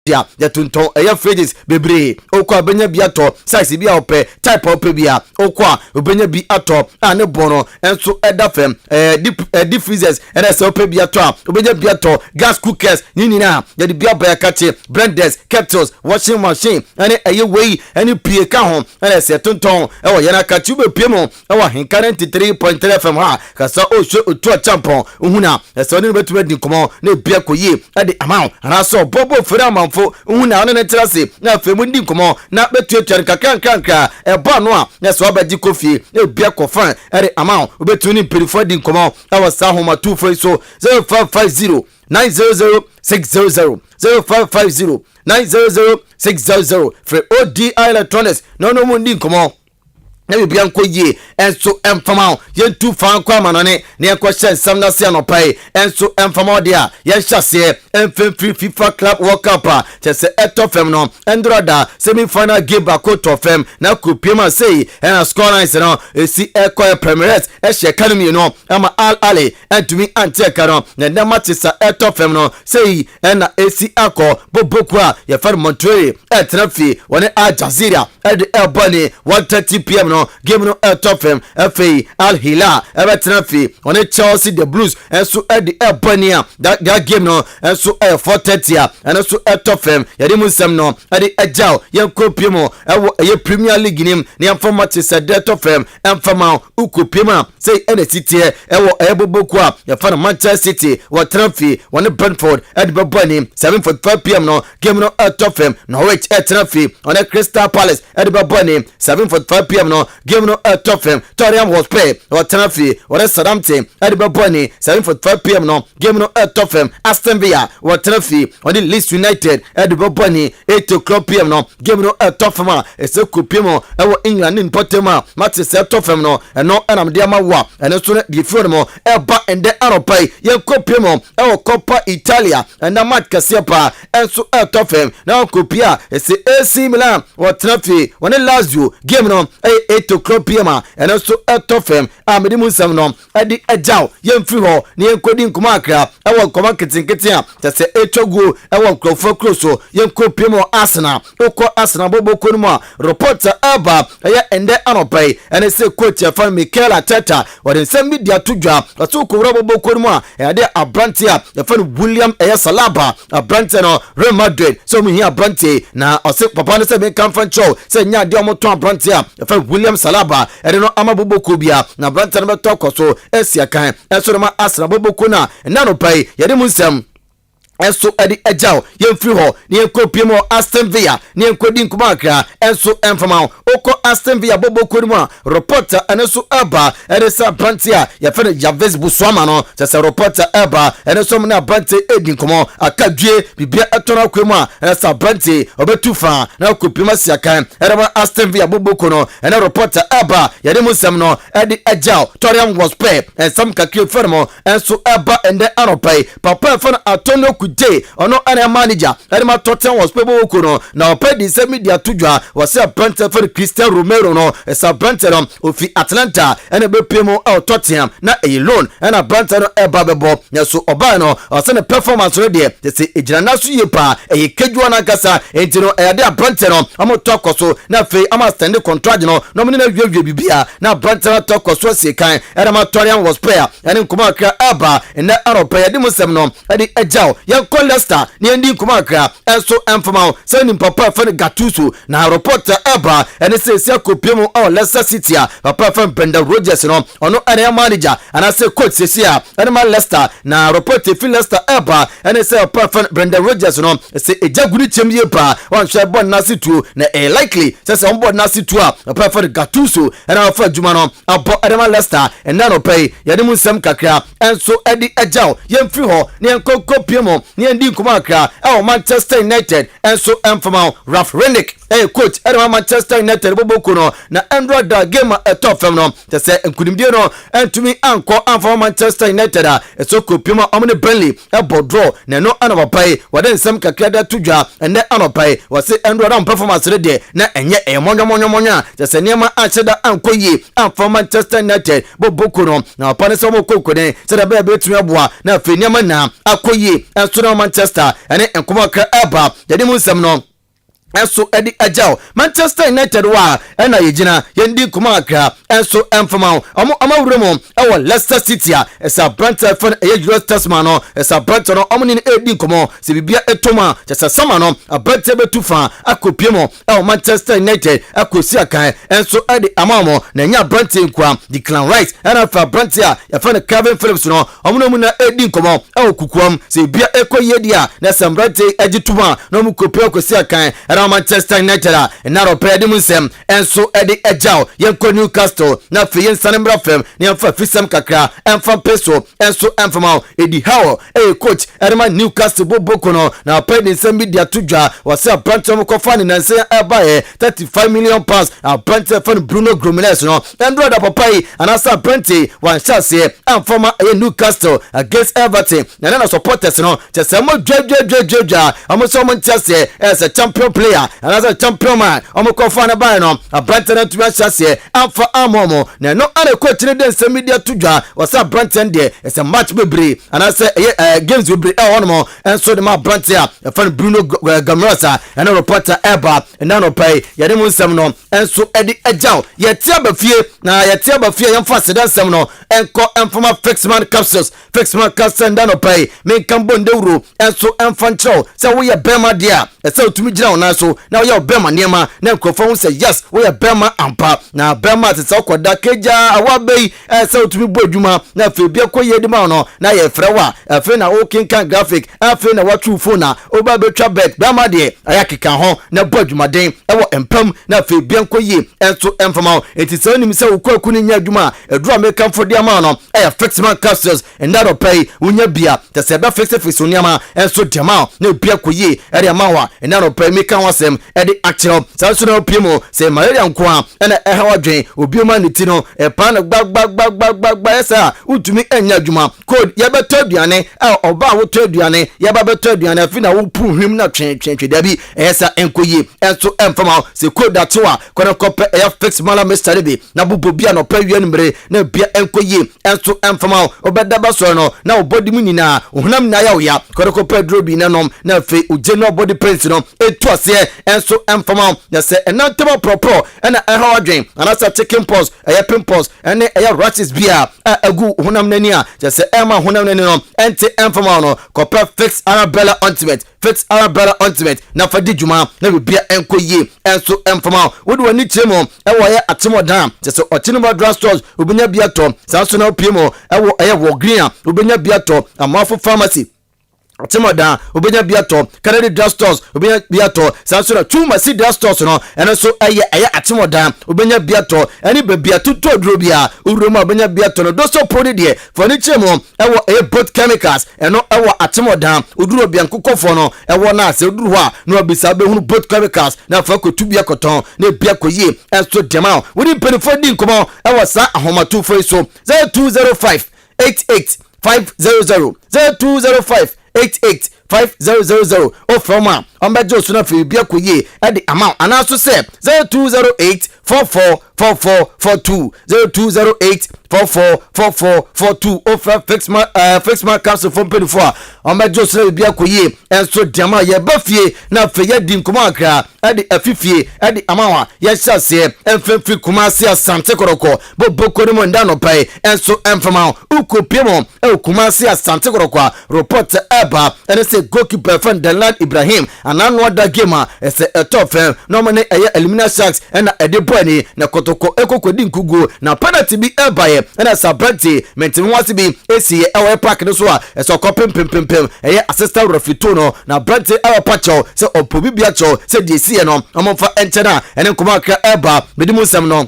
ya tunton eya fridges bebre okwa benya bi ato size bi a ope type ope bi a okwa obenya bi ato ane bono enso eda fem deep freezers ene se ope bi ato a obenya bi ato gas cookers nyinina ya de bi abaya kache blenders kettles washing machine ene eye wei ene pie ka ho ene se tunton ewo yana kache ube pie mo ewo AHENKAN933 FM ha kasa o hwe otu champon ohuna ese oni betu di komo na bia koyi ade amount ana so bobo fere amanfo ohuna ona na tirase na afemu di komo na betu etuan kakrankrankra eba no a na so abadi kofi na bia kofan ade amount obetu ni perifo di komo ewo sa homa 2 for so 0550 900 600 0550 900 600 for ODI Electronics no mundi komo na bi bian koye enso emfama yentu fan kwa manone ne yakwahye nsam na se anopai enso emfama de a ye hyase emfemfri FIFA Club World Cup a chese etofem no endroda semi final game bakoto fem na kupiema sei en score nice no esi ekoy Premiers ehye academy no ama Al Ali entumi anteka no na ndama tisa etofem no sei en esi akọ boboku a ye fer Montreal etrafi woni Al Jazeera ed ebony 1:30 PM no game no etofem FA Al Hilal ebetrafi woni Chelsea the Blues enso ed ebony a that game no enso 4:30 a enso etofem yedi musem no edi ejao ye kopiemo ewo ye Premier League nim ne amfama tisa etofem emfama ukopiema say ene titie ewo eboboku a ye fa Manchester City watrafi woni Brentford ed bebony 7:45 PM no game no etofem Norwich etrafi woni Crystal Palace ed bebony 7:45 PM no game no etofem Tottenham Hotspur watrafi woni Southampton ed bebony 7:45 PM no game no etofem Aston Villa watrafi woni Leeds United ed bebony 8:00 PM no game no etofem a ese kopiemo ewo England in Potema matches etofem no eno enam de amawa eno so de fio no eba ende aropai ye kopiemo ewo Coppa Italia enda match kasepa enso etofem na kopia ese AC Milan watrafi woni Lazio game no 8:00 PM eno so etofem amedi musam no edi ejao ye mfiri ho ne enkodi nkoma akra ewo nkoma kitinkiti a tese etwagu ewo krofo kroso ye kopiemo Arsenal oko Arsenal boboko no a reporter aba eye ende aropai ene se coach afan Mikel Arteta wode nsem media tudwa aso kowra boboko no a ede abrante a afan William Salaba abrante no Real Madrid so mu hi abrante na ose papa no se be kamfan chow se nya de omoto abrante a afan William Salaba ede no ama boboko bia na abrante no beto koso esia kan eso ma Arsenal boboko na aropai yede mu nsem enso edi ejao yemfiri ho ne enkopiemo Aston Villa ne enkodi nkuma akra enso emfama oko Aston Villa boboko mu a reporter enso aba edesa brantia ya fere Javes Buswama no se reporter aba enso mu na brantie edi nkomo akadwie bibia etona kwemu a edesa brantie obetufa na kopiema siakan edema Aston Villa boboko no ene reporter aba yede musem no edi ejao Tottenham Hotspur ensam kakrie fermo enso aba ende aropai papa fere Antonio J ono area manager ema Tottenham Hotspur boko no na opedi se media tudwa wase Brentford for Christian Romero no esa Brentford ofi Atlanta ene be pemo Tottenham na e loan ena Brentford eba bebo nyeso oba no ose ne performance no de se ejina naso yepa e kedwa na kasa enti no e de Brentford no amo tokoso na fe ama stand contract no no me na wiwe bibia na Brentford tokoso se kan ena ma Tottenham Hotspur ene nkoma akra aba ene Europe ya de musem no edi ejao Leicester ni ndi kumakra enso emfama se ni papa fa Gattuso na reporter eba ene se se kopiemu o Leicester City a papa fa Brendan Rodgers no ono area manager ana se coach se a ene ma Leicester na reporter fi Leicester eba ene se papa fa Brendan Rodgers no se ejaguni chemye pa wan hwe bon na situ na likely se on board na situ a papa fa Gattuso ene fa juma no abo ene ma Leicester ene no pay ye de mu nsem kakra enso edi ejao ye mfiri ho ne enkokopiemu ne ndi kuma akra Manchester United enso emfama Ralph Rangnick coach ɛde Manchester United boboko no na Andrew da game top fam no te se nkunimdie no antumi anko anfa Manchester United a eso kopima omne Burnley draw na no anapapai wade nsem kakra da tudwa ene anapai wase Andrew da performance re de na enye emonyomonyomonya te se niema acheda ankoyi anfa Manchester United boboko no na pane se mo kokone se da be betumi aboa na fe niema na akoyi enso na Manchester ene enkomo kra eba yade mu nsem no enso edi agao Manchester United wa ena yegina yendi kuma akra enso emfama amawuremo ewo Leicester City a esa Brentford fan Julius Tasman no esa Brentford no omni edi nkomo se bibia etoma chesa sama no abete betufa akopiemo ewo Manchester United akosi akan enso edi amamo na nya Brentford kwa Declan Rice ena fa Brentford ya fa Calvin Phillips no omno mu na edi nkomo ewo kukuam se bibia ekoyedi a na Sam Brentford agituma no mu kopio akosi akan Manchester United na ropedi munsem enso edi ejao yenko Newcastle na fe yensanembra fem ne yemfa fisem kakra emfa peso enso emfama edi hawo coach edema Newcastle boboko no na pedi nsem bi dia tudwa wase Brentford ko fani na nse abaye 35 million pounds Brentford fan Bruno Gomes no Andrew da papai anasa Brentford wan chance emfama Newcastle against Everton na supporters no chese mo dwa amoso mo chance as a champion player another champion man omko fana ba no Brentford to chance amfa amomo na no ana coach ne den se media tudwa wasa Brentford de it's a match bebre anasa games bebre onomo enso de ma Brentford fan Bruno Gomes and reporter eba na no pay yade mu nsem no enso edi agao yetia bafie na yetia bafie yemfa sedan nsem no enko emfama fixman capsules nda no pay me kambo ndewro enso emfancho se wo ye bema dia se otumi gina ona so na wo ye bema niema na nkofo hu se yes wo ye bema ampa na bema se koda keja awabei se otumi bo adwuma na fe bia koye di ma no na ye frewa fe na o kinkan graphic fe na watu phone na oba betwa bet bema de ayakeka ho na bo adwuma den ewo empam na fe bia koye enso emfama etise onim se wo kwaku ni nya adwuma edura make for dia ma no fixman capsules nda do pay unya bia te se be fix oniama enso dema na bia koye ere mawa nda do pay make wasem ede actual sanso na opiemo se malaria nko a na hawadwen obioma niti no pan gbagba esa utumi enya adwuma code ye beto aduane oba wo to aduane ye ba beto aduane afi na wo pu hwim na twen dabi esa enkoye enso emfama se code atwa kona kope fix mala mr bi na bubo bia no pa wian mbre na bia enkoye enso emfama obedaba so no na obodi mu nyina ohunam na ya oya kona kope drobi na nom na fe uje no body print no etu ase enso emfama na se enantema proper na hawadwen anasa chicken pox pimples ene rashes bia agu hunam nani a se ema hunam nani no ente emfama no kope fix Arabella ultimate na fadi juma na bia enkoye enso emfama wodi wani chemo ewo ye atemodan se otinoma drug stores obinya bia to sanso na opiemo ewo wo green obinya bia to amafo pharmacy Timoda obenya biato Canada drug stores obenya biato sansura chuma si drug stores no eno so eye atimoda obenya biato eni bebia tutu drobia uroma obenya biato no doso prodi de furniture mo ewo both chemicals eno ewo atimoda uduro bia nkokofo no ewo na ase uduro ha no obisa be hunu both chemicals na fa kotu bia koton na bia koyi enso dema woni penifo di nkomo ewo sa ahomatu fo so 0205 88 500 0205 o from ombejo so na fe bia koye e de amount anaso se 0208 444442 0208 444442 o from fixman council from 24 ombejo so na bia koye enso diama ye bafie na fe ye din kuma akra e de afifie e de amawa ye hyase emfemfi kuma se asante koroko boboko ni mo nda no pai enso emfama ukopiem e kuma se asante koroko report eba ene se goalkeeper fan Delan Ibrahim anano da game ese etofen no mane eye elimina sharks ena edeboni na kotoko ekokodi nkugo na penalty bi eba ye ena sabati mentim wase bi esi ewe park no so a ese kopem eye assistant referee no na brante ewe pacho se opobi biacho se die sie no omfa enchena ene nkoma aka eba bedimu sem no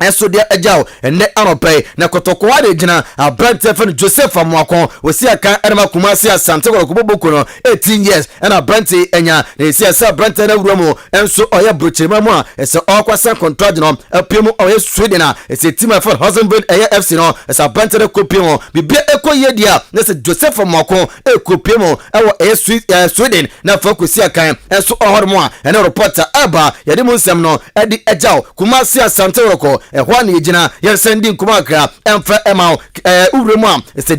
enso dia ejaw enne anopai na kotokwa de gina abrante fa Joseph Amuakon osi aka enema Kumasi Asante Koboboko no 18 years and abrante enya na esi asa abrante na wuro enso oya brochirima mu a ese okwasa contract no apiemu oya Sweden a ese team for Husband FC no ese abrante na kopiemu bibia ekoye dia na ese Joseph Amuakon ekopiemu ewo Sweden na fa kosi aka enso ohormo a ene reporter aba yade mu nsem no edi ejaw Kumasi Asante Koboboko ehwa na yegina yensendi nkumakra emfa emao uremu a ese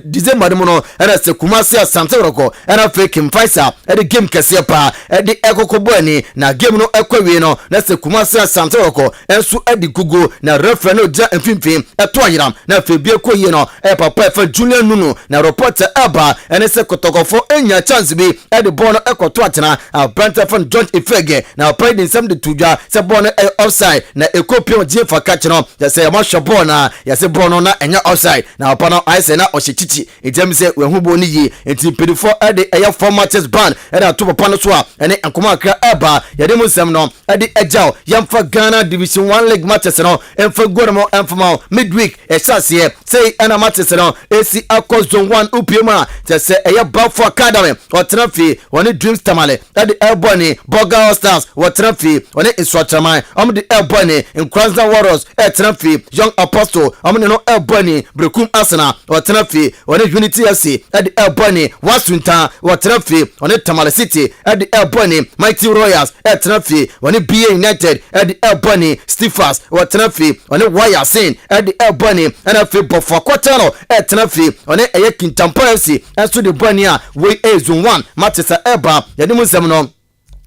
December mu no era se Kumasi Asante Koboboko era fake mfaisa edi game kese pa edi ekokobo ani na game no ekwawie no na se Kumasi Asante Koboboko enso edi gugu na referee no ja mfimfim eto ayiram na febie koye no papa efa Julian Nunu na reporter aba ene se kotokofo enya chance bi edi ball no ekoto atena Brent fan John Ifege na pride nsem de tudwa se ball no offside na ekopio fa catch no ya say ma shop na ya say ball no na enya offside na opa no I say na ohyechichi etem say we hu bo ni yi enti pedifo ade eya formaters ban eda to papa no so a ene ankoma akra eba ya de musem no ade ejaw yamfa Ghana Division 1 League matches no emfa gormo emfa midweek esase say ena matches no AC Akos Zone 1 upiema te say eya Bafo Academy otrafi woni Dreams Tamale ade Ebony Boga Stars otrafi woni Iswatraman de Ebony in Kranza Warriors etrafi Young Apostle no Ebony Brekum Arsenal otrafi woni Unity FC ade Ebony Wasunta otrafi woni Tamale City ade Ebony Mighty Royals etrafi woni BA United ade Ebony Steelers otrafi woni Wayasin ade Ebony NFA Bofo Kwatano etrafi woni eye Kintampo FC enso de Bony a we Zone 1 matches eba yade musem no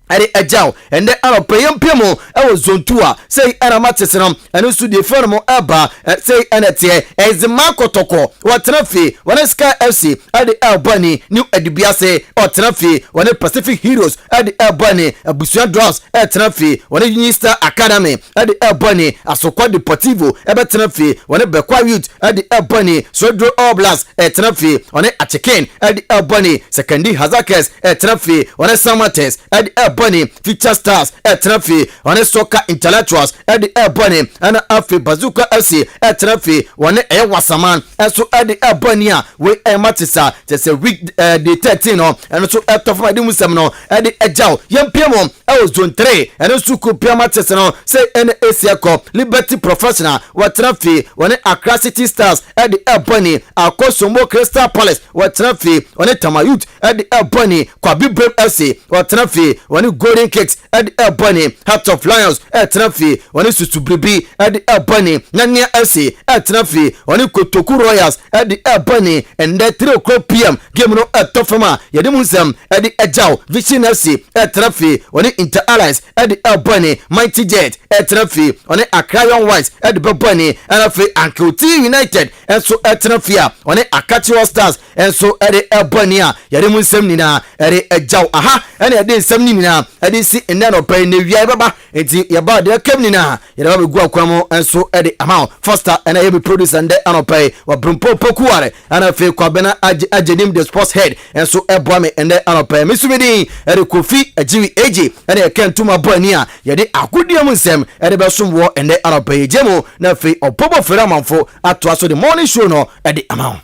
ade ejaw ende aropayem piemo ewo Zone 2 a say era matches no eno su de firm eba say enete ezima kotoko watrafi wona Sky FC ade Albany new edibiase otrafi wona Pacific Heroes ade Albany abusuan Drops etrafi wona Unista Academy ade Albany Asokwa Deportivo ebetrafi wona Bekwa Youth ade Albany Sodro Oblast etrafi wona Acheken ade Albany Secondary Hazakers etrafi wona Samates ade Ebony Future Stars etrafi wona Soccer Intellectuals edi Ebony ana afi Bazooka FC etrafi wona Wasaman enso edi Ebony a we matisa te se week day 13 no enso etofma di musem no edi ejaw yempiemo Zone 3 enso kupia matisa no say NAC Cup Liberty Professional watrafi wona Accra City Stars edi Ebony Akosombo Crystal Palace watrafi wona Tamayut edi Ebony Kwabi Brave FC watrafi wona Golden Cakes edi Ebony Heart of Lions etrafi wona Susubribi edi Ebony Nania FC etrafi wona Kotoku Royals edi Ebony and 3 PM game no etofama yede munsem edi ejaw Vision FC etrafi wona Inter Allies edi Ebony Mighty Jet etrafi wona Accra Young Whites edi Ebony etrafi Ankoti United enso etrafi a wona Akachi Stars enso edi Ebony a yede munsem nina edi ejaw aha ene edi nsem nina edi si enano pay ne wia baba enti yaba de kemnina yaba be gu akwamo enso edi amount foster ena ye be producer nde anopay wa brumpo pokuare ana fe kwabena ajenim the sports head enso eboame ende anopay misumedi edi Kofi ajiwi eji ena kentuma boani a yede akudiem nsem edi be somwo ende anopay jemo na fe opobo fere amanfo ato aso the morning show no edi amount